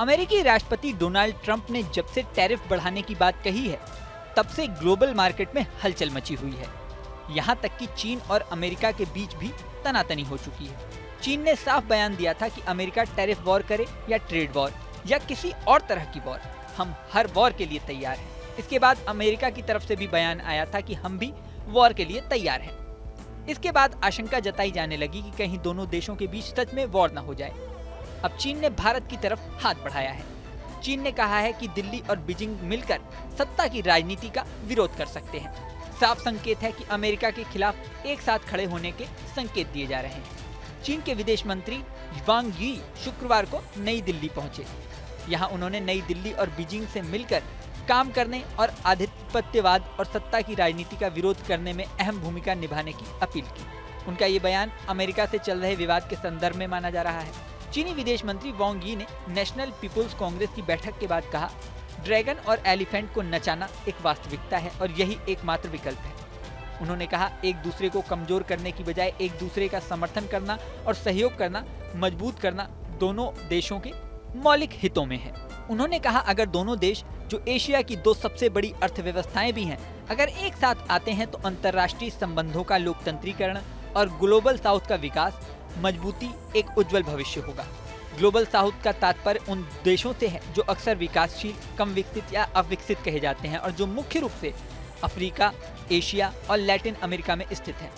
अमेरिकी राष्ट्रपति Donald Trump ने जब से टैरिफ बढ़ाने की बात कही है, तब से ग्लोबल मार्केट में हलचल मची हुई है। यहाँ तक कि चीन और अमेरिका के बीच भी तनातनी हो चुकी है। चीन ने साफ बयान दिया था कि अमेरिका टैरिफ वॉर करे या ट्रेड वॉर या किसी और तरह की वॉर, हम हर वॉर के लिए तैयार हैं। इसके बाद अमेरिका की तरफ से भी बयान आया था कि हम भी वॉर के लिए तैयार हैं। इसके बाद आशंका जताई जाने लगी कि कहीं दोनों देशों के बीच सच में वॉर न हो जाए। अब चीन ने भारत की तरफ हाथ बढ़ाया है। चीन ने कहा है कि दिल्ली और बीजिंग मिलकर सत्ता की राजनीति का विरोध कर सकते हैं। साफ संकेत है कि अमेरिका के खिलाफ एक साथ खड़े होने के संकेत दिए जा रहे हैं। चीन के विदेश मंत्री वांग यी शुक्रवार को नई दिल्ली पहुंचे। यहां उन्होंने नई दिल्ली और बीजिंग से मिलकर काम करने और आधिपत्यवाद और सत्ता की राजनीति का विरोध करने में अहम भूमिका निभाने की अपील की। उनका ये बयान अमेरिका से चल रहे विवाद के संदर्भ में माना जा रहा है। चीनी विदेश मंत्री वांग यी ने नेशनल पीपुल्स कांग्रेस की बैठक के बाद कहा, ड्रैगन और एलिफेंट को नचाना एक वास्तविकता है और यही एकमात्र विकल्प है। उन्होंने कहा, एक दूसरे को कमजोर करने की बजाय एक दूसरे का समर्थन करना और सहयोग करना, मजबूत करना दोनों देशों के मौलिक हितों में है। उन्होंने कहा, अगर दोनों देश जो एशिया की दो सबसे बड़ी अर्थव्यवस्थाएं भी हैं, अगर एक साथ आते हैं तो अंतर्राष्ट्रीय संबंधों का लोकतंत्रीकरण और ग्लोबल साउथ का विकास, मजबूती एक उज्जवल भविष्य होगा। ग्लोबल साउथ का तात्पर्य उन देशों से है जो अक्सर विकासशील, कम विकसित या अविकसित कहे जाते हैं और जो मुख्य रूप से अफ्रीका, एशिया और लैटिन अमेरिका में स्थित हैं।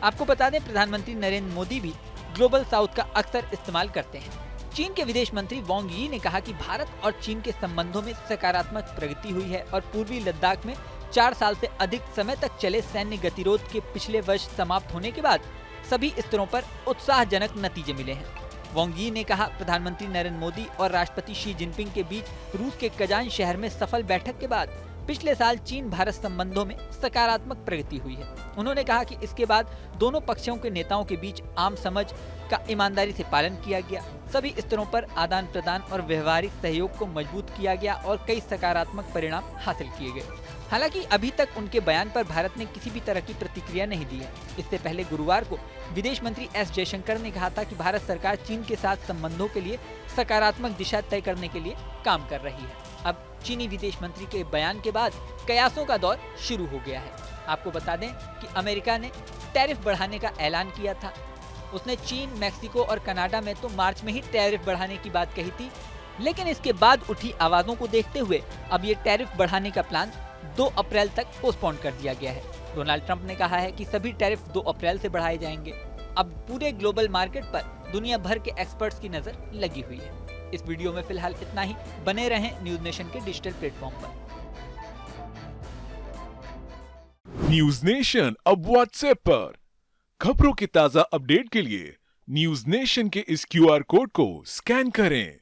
आपको बता दें, प्रधानमंत्री नरेंद्र मोदी भी ग्लोबल साउथ का अक्सर इस्तेमाल करते हैं। चीन के विदेश मंत्री वांग यी ने कहा कि भारत और चीन के संबंधों में सकारात्मक प्रगति हुई है और पूर्वी लद्दाख में 4 साल से अधिक समय तक चले सैन्य गतिरोध के पिछले वर्ष समाप्त होने के बाद सभी स्तरों पर उत्साहजनक नतीजे मिले हैं। वांग यी ने कहा, प्रधानमंत्री नरेंद्र मोदी और राष्ट्रपति शी जिनपिंग के बीच रूस के कजान शहर में सफल बैठक के बाद पिछले साल चीन भारत संबंधों में सकारात्मक प्रगति हुई है। उन्होंने कहा कि इसके बाद दोनों पक्षों के नेताओं के बीच आम समझ का ईमानदारी से पालन किया गया, सभी स्तरों पर आदान प्रदान और व्यवहारिक सहयोग को मजबूत किया गया और कई सकारात्मक परिणाम हासिल किए गए। हालांकि अभी तक उनके बयान पर भारत ने किसी भी तरह की प्रतिक्रिया नहीं दी है। इससे पहले गुरुवार को विदेश मंत्री एस जयशंकर ने कहा था कि भारत सरकार चीन के साथ संबंधों के लिए सकारात्मक दिशा तय करने के लिए काम कर रही है। अब चीनी विदेश मंत्री के बयान के बाद कयासों का दौर शुरू हो गया है। आपको बता दें कि अमेरिका ने टैरिफ बढ़ाने का ऐलान किया था। उसने चीन, मैक्सिको और कनाडा में तो मार्च में ही टैरिफ बढ़ाने की बात कही थी, लेकिन इसके बाद उठी आवाजों को देखते हुए अब ये टैरिफ बढ़ाने का प्लान 2 अप्रैल तक पोस्टपोन कर दिया गया है। डोनाल्ड ट्रंप ने कहा है कि सभी टैरिफ 2 अप्रैल से बढ़ाए जाएंगे। अब पूरे ग्लोबल मार्केट पर दुनिया भर के एक्सपर्ट्स की नजर लगी हुई है। इस वीडियो में फिलहाल इतना ही। बने रहें न्यूज नेशन के डिजिटल प्लेटफॉर्म पर। न्यूज नेशन अब व्हाट्सएप पर खबरों की ताजा अपडेट के लिए न्यूज नेशन के इस QR कोड को स्कैन करें।